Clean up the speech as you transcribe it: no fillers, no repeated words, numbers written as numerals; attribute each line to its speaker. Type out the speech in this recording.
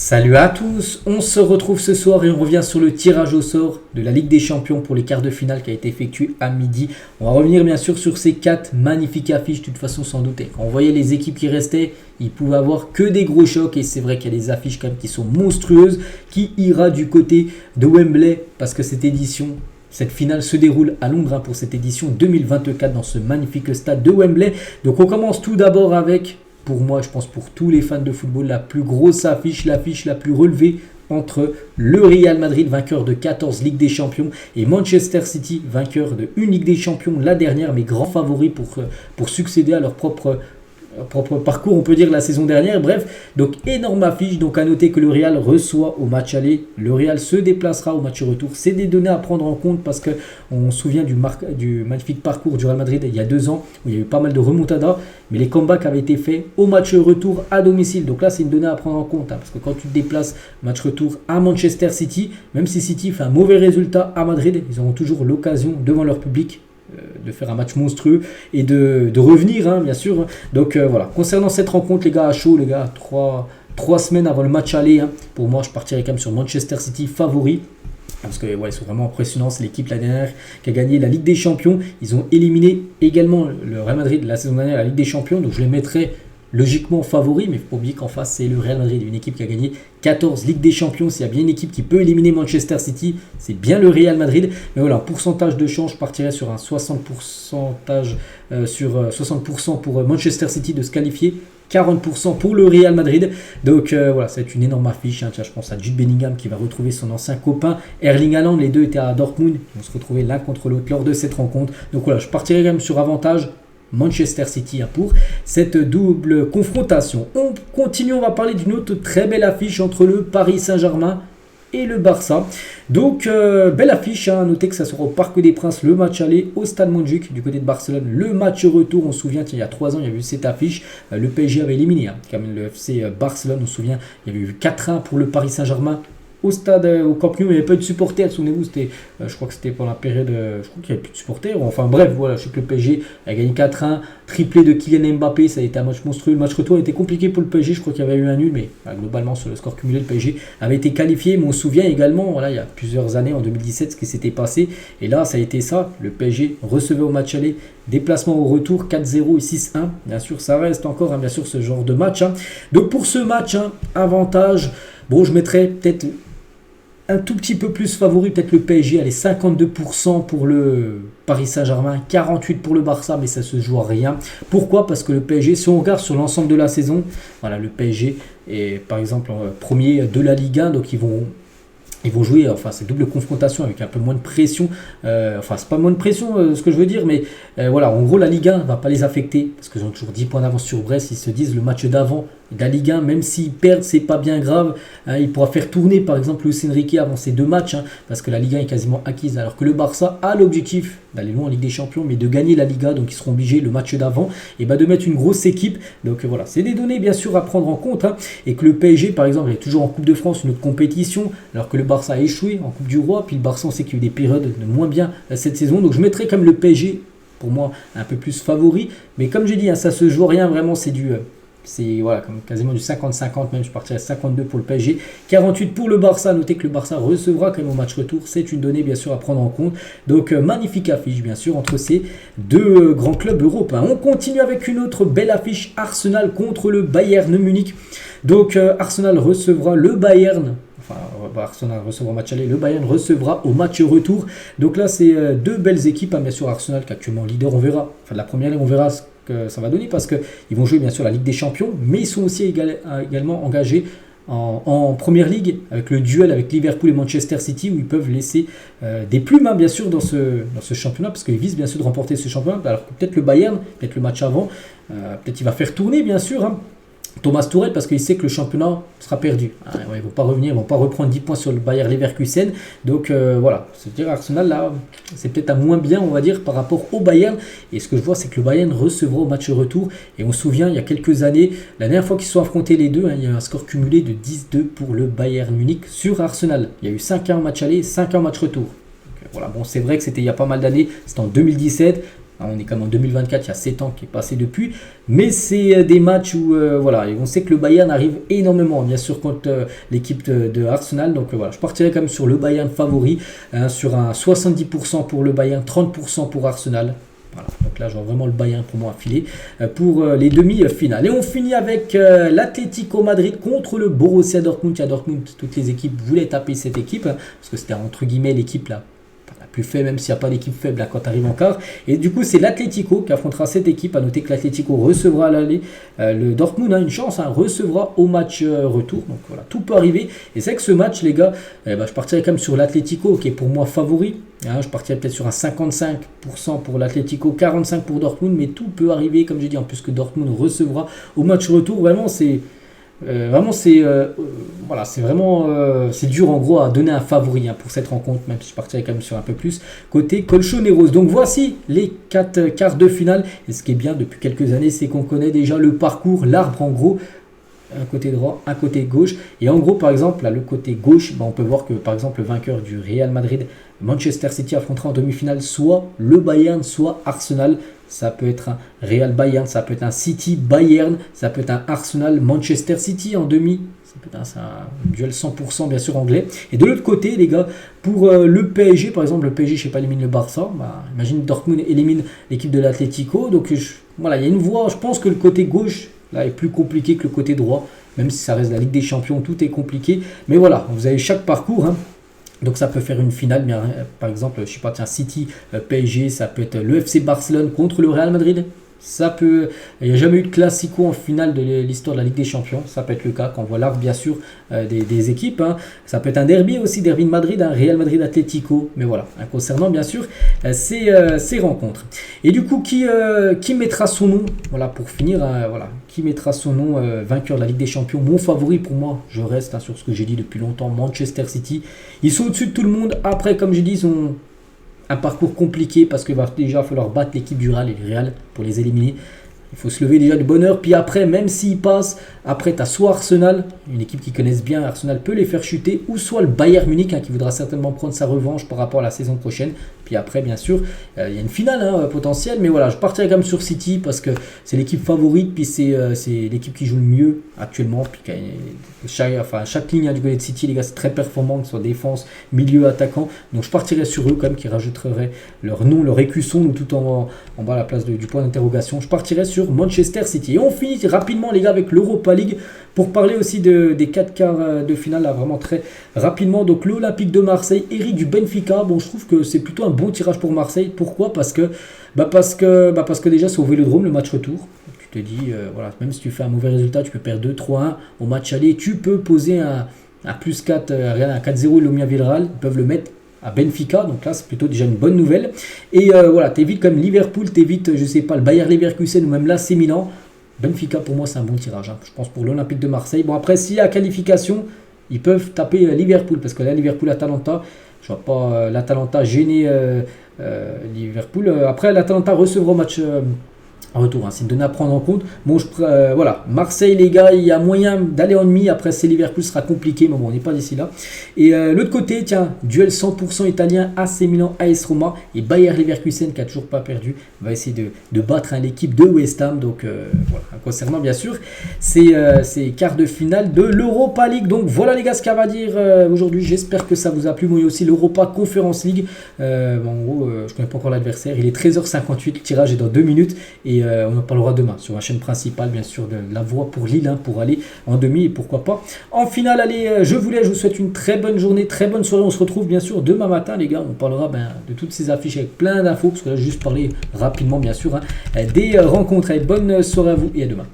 Speaker 1: Salut à tous, on se retrouve ce soir et on revient sur le tirage au sort de la Ligue des Champions pour les quarts de finale qui a été effectué à midi. On va revenir bien sûr sur ces 4 magnifiques affiches, de toute façon sans douter. Quand on voyait les équipes qui restaient, ils pouvaient avoir que des gros chocs et c'est vrai qu'il y a des affiches quand même qui sont monstrueuses. Qui ira du côté de Wembley parce que cette finale se déroule à Londres pour cette édition 2024 dans ce magnifique stade de Wembley. Donc on commence tout d'abord avec, pour moi, je pense pour tous les fans de football, la plus grosse affiche, l'affiche la plus relevée entre le Real Madrid, vainqueur de 14 Ligues des Champions, et Manchester City, vainqueur de une Ligue des Champions, la dernière, mais grand favori pour succéder à leur propre parcours, on peut dire, la saison dernière. Bref, donc énorme affiche. Donc à noter que le Real reçoit au match aller, le Real se déplacera au match retour. C'est des données à prendre en compte parce que on se souvient du magnifique parcours du Real Madrid il y a 2 ans où il y a eu pas mal de remontadas, mais les comebacks avaient été faits au match retour à domicile. Donc là c'est une donnée à prendre en compte parce que quand tu te déplaces match retour à Manchester City, même si City fait un mauvais résultat à Madrid, ils auront toujours l'occasion devant leur public de faire un match monstrueux et de revenir, bien sûr. Donc voilà, concernant cette rencontre, les gars, à chaud, les gars, 3 semaines avant le match aller, pour moi je partirais quand même sur Manchester City favori. Parce que ils sont vraiment impressionnants. C'est l'équipe la dernière qui a gagné la Ligue des Champions. Ils ont éliminé également le Real Madrid la saison dernière à la Ligue des Champions. Donc je les mettrais logiquement favoris, mais il ne faut pas oublier qu'en face c'est le Real Madrid, une équipe qui a gagné 14 Ligues des Champions. S'il y a bien une équipe qui peut éliminer Manchester City, c'est bien le Real Madrid. Mais voilà, pourcentage de chance, je partirais sur un 60% pour Manchester City de se qualifier, 40% pour le Real Madrid. Donc voilà, c'est une énorme affiche. Tiens, je pense à Jude Bellingham qui va retrouver son ancien copain Erling Haaland. Les deux étaient à Dortmund, ils vont se retrouver l'un contre l'autre lors de cette rencontre. Donc voilà, je partirais quand même sur avantage Manchester City pour cette double confrontation. On continue, on va parler d'une autre très belle affiche entre le Paris Saint-Germain et le Barça. Donc belle affiche, notez que ça sera au Parc des Princes le match aller, au Stade Montjuïc du côté de Barcelone le match retour. On se souvient, il y a 3 ans il y a eu cette affiche, le PSG avait éliminé quand même le FC Barcelone. On se souvient, il y avait eu 4-1 pour le Paris Saint-Germain au stade, au Camp Nou. Il n'y avait pas eu de supporters, souvenez-vous, je crois que c'était pendant la période, je crois qu'il n'y avait plus de supporters, enfin bref, voilà, je sais que le PSG a gagné 4-1, triplé de Kylian Mbappé, ça a été un match monstrueux. Le match retour a été compliqué pour le PSG, je crois qu'il y avait eu un nul, mais globalement sur le score cumulé, le PSG avait été qualifié. Mais on se souvient également, voilà, il y a plusieurs années, en 2017, ce qui s'était passé, et là ça a été ça, le PSG recevait au match aller, déplacement au retour, 4-0 et 6-1, bien sûr ça reste encore, bien sûr, ce genre de match. Donc pour ce match, avantage, bon, je mettrais peut-être un tout petit peu plus favori, peut-être le PSG, allez, 52% pour le Paris Saint-Germain, 48% pour le Barça, mais ça se joue à rien. Pourquoi ? Parce que le PSG, si on regarde sur l'ensemble de la saison, voilà, le PSG est par exemple premier de la Ligue 1, donc ils vont jouer, c'est double confrontation avec un peu moins de pression. C'est pas moins de pression ce que je veux dire, mais voilà, en gros la Ligue 1 ne va pas les affecter parce qu'ils ont toujours 10 points d'avance sur Brest. Ils se disent le match d'avant de la Ligue 1, même s'ils perdent, c'est pas bien grave. Il pourra faire tourner par exemple Luis Enrique avant ces 2 matchs parce que la Ligue 1 est quasiment acquise. Alors que le Barça a l'objectif d'aller loin en Ligue des Champions, mais de gagner la Liga, donc ils seront obligés le match d'avant et de mettre une grosse équipe. Donc voilà, c'est des données bien sûr à prendre en compte. Et que le PSG par exemple est toujours en Coupe de France, une autre compétition, alors que le Barça a échoué en Coupe du Roi. Puis le Barça, on sait qu'il y a eu des périodes de moins bien cette saison. Donc je mettrais comme le PSG, pour moi, un peu plus favori. Mais comme j'ai dit, ça se joue rien vraiment, c'est voilà, comme quasiment du 50-50, même je partirais à 52 pour le PSG, 48 pour le Barça. Notez que le Barça recevra quand même au match retour, c'est une donnée bien sûr à prendre en compte. Donc magnifique affiche bien sûr entre ces 2 grands clubs européens. On continue avec une autre belle affiche, Arsenal contre le Bayern Munich. Donc Arsenal recevra le Bayern. Arsenal recevra au match aller, le Bayern recevra au match retour. Donc là c'est 2 belles équipes, bien sûr. Arsenal qui est actuellement leader, on verra, de la première ligue, on verra ce que ça va donner parce qu'ils vont jouer bien sûr la Ligue des Champions, mais ils sont aussi également engagés en première ligue avec le duel avec Liverpool et Manchester City où ils peuvent laisser des plumes bien sûr dans ce championnat parce qu'ils visent bien sûr de remporter ce championnat. Alors que peut-être le Bayern, peut-être le match avant, peut-être il va faire tourner bien sûr Thomas Tuchel parce qu'il sait que le championnat sera perdu. Ils ne vont pas revenir, ils ne vont pas reprendre 10 points sur le Bayer Leverkusen. Donc voilà, c'est-à-dire Arsenal là, c'est peut-être à moins bien, on va dire, par rapport au Bayern. Et ce que je vois, c'est que le Bayern recevra au match retour. Et on se souvient, il y a quelques années, la dernière fois qu'ils se sont affrontés les deux, il y a eu un score cumulé de 10-2 pour le Bayern Munich sur Arsenal. Il y a eu 5-1 match aller, 5-1 match retour. Donc, voilà, bon, c'est vrai que c'était il y a pas mal d'années, c'était en 2017. On est comme en 2024, il y a 7 ans qui est passé depuis. Mais c'est des matchs où, voilà, et on sait que le Bayern arrive énormément, bien sûr, contre l'équipe de Arsenal. Donc voilà, je partirai quand même sur le Bayern favori, hein, sur un 70% pour le Bayern, 30% pour Arsenal. Voilà, donc là, je vois vraiment le Bayern pour moi filer pour les demi-finales. Et on finit avec l'Atlético Madrid contre le Borussia Dortmund. À Dortmund, toutes les équipes voulaient taper cette équipe, hein, parce que c'était entre guillemets l'équipe là la plus faible, même s'il n'y a pas d'équipe faible là, quand tu arrives en quart. Et du coup, c'est l'Atlético qui affrontera cette équipe. À noter que l'Atlético recevra à l'aller. Le Dortmund a une chance, hein, recevra au match retour. Donc voilà, tout peut arriver. Et c'est que ce match, les gars, je partirai quand même sur l'Atlético, qui est pour moi favori. Hein, je partirais peut-être sur un 55% pour l'Atlético, 45% pour Dortmund, mais tout peut arriver, comme j'ai dit, en plus que Dortmund recevra au match retour. Vraiment, c'est voilà, c'est dur en gros à donner un favori, hein, pour cette rencontre, même si je partirais quand même sur un peu plus côté Colchoneros. Donc voici les 4 quarts de finale. Et ce qui est bien depuis quelques années, c'est qu'on connaît déjà le parcours, l'arbre en gros. Un côté droit, un côté gauche. Et en gros, par exemple, là, le côté gauche, on peut voir que, par exemple, le vainqueur du Real Madrid, Manchester City, affrontera en demi-finale soit le Bayern, soit Arsenal. Ça peut être un Real Bayern, ça peut être un City Bayern, ça peut être un Arsenal Manchester City en demi. Ça peut être un duel 100% bien sûr anglais. Et de l'autre côté, les gars, pour le PSG, par exemple, le PSG, je sais pas, élimine le Barça. Imagine Dortmund élimine l'équipe de l'Atlético. Donc voilà, il y a une voie. Je pense que le côté gauche là est plus compliqué que le côté droit, même si ça reste la Ligue des Champions, tout est compliqué. Mais voilà, vous avez chaque parcours, hein. Donc ça peut faire une finale, mais par exemple, je sais pas, tiens, City, PSG, ça peut être le FC Barcelone contre le Real Madrid. Ça peut, il n'y a jamais eu de classico en finale de l'histoire de la Ligue des Champions. Ça peut être le cas quand on voit l'arbre, bien sûr, des équipes, hein. Ça peut être un derby aussi, derby de Madrid, un Real Madrid Atlético. Mais voilà, hein, concernant bien sûr ces rencontres. Et du coup, qui mettra son nom, voilà, pour finir, voilà, qui mettra son nom vainqueur de la Ligue des Champions? Mon favori pour moi, je reste, hein, sur ce que j'ai dit depuis longtemps, Manchester City. Ils sont au-dessus de tout le monde. Après, comme j'ai dit, ils ont un parcours compliqué parce qu'il va déjà falloir battre l'équipe du Real et le Real pour les éliminer. Il faut se lever déjà de bonne heure. Puis après, même s'ils passent, après tu as soit Arsenal, une équipe qui connaissent bien, Arsenal peut les faire chuter, ou soit le Bayern Munich, hein, qui voudra certainement prendre sa revanche par rapport à la saison prochaine. Puis après, bien sûr, il y a une finale, hein, potentielle. Mais voilà, je partirai quand même sur City parce que c'est l'équipe favorite. Puis c'est l'équipe qui joue le mieux actuellement. Puis chaque ligne, hein, du côté de City, les gars, c'est très performant, que ce soit défense, milieu, attaquant. Donc je partirai sur eux quand même, qui rajouteraient leur nom, leur écusson, ou tout en bas à la place du point d'interrogation. Je partirai sur Manchester City. Et on finit rapidement, les gars, avec l'Europa League pour parler aussi des 4 quarts de finale, là, vraiment très rapidement. Donc l'Olympique de Marseille hérite du Benfica. Bon, je trouve que c'est plutôt un bon tirage pour Marseille. Pourquoi? Parce que déjà c'est au Vélodrome le match retour. Tu te dis, voilà, même si tu fais un mauvais résultat, tu peux perdre 2-3-1 au match aller. Tu peux poser un plus 4, un 4-0 Lomia Villarreal. Ils peuvent le mettre à Benfica, donc là c'est plutôt déjà une bonne nouvelle. Et voilà, t'évites comme Liverpool, t'évites, je sais pas, le Bayer Leverkusen ou même l'AC Milan. Benfica pour moi c'est un bon tirage, hein, je pense, pour l'Olympique de Marseille. Bon, après, s'il y a qualification, ils peuvent taper Liverpool, parce que là Liverpool-Atalanta, je vois pas l'Atalanta gêner Liverpool. Après, l'Atalanta recevra au match retour, hein, c'est une donnée à prendre en compte. Bon, voilà, Marseille, les gars, il y a moyen d'aller en demi. Après, c'est Liverpool, ce sera compliqué, mais bon, on n'est pas d'ici là. Et l'autre côté, tiens, duel 100% italien, AC Milan, AS Roma, et Bayer Leverkusen, qui a toujours pas perdu, va essayer de battre, hein, l'équipe de West Ham. Donc voilà, concernant bien sûr ces quarts de finale de l'Europa League. Donc voilà, les gars, ce qu'il y a à dire aujourd'hui. J'espère que ça vous a plu. Moi aussi, l'Europa Conference League. En gros, je connais pas encore l'adversaire. Il est 13h58, le tirage est dans 2 minutes. Et on en parlera demain sur la chaîne principale, bien sûr, de la voie pour Lille, hein, pour aller en demi et pourquoi pas en finale. Allez, je vous souhaite une très bonne journée, très bonne soirée. On se retrouve bien sûr demain matin, les gars. On parlera de toutes ces affiches avec plein d'infos, parce que là, j'ai juste parlé rapidement, bien sûr, hein, des rencontres. Allez, bonne soirée à vous et à demain.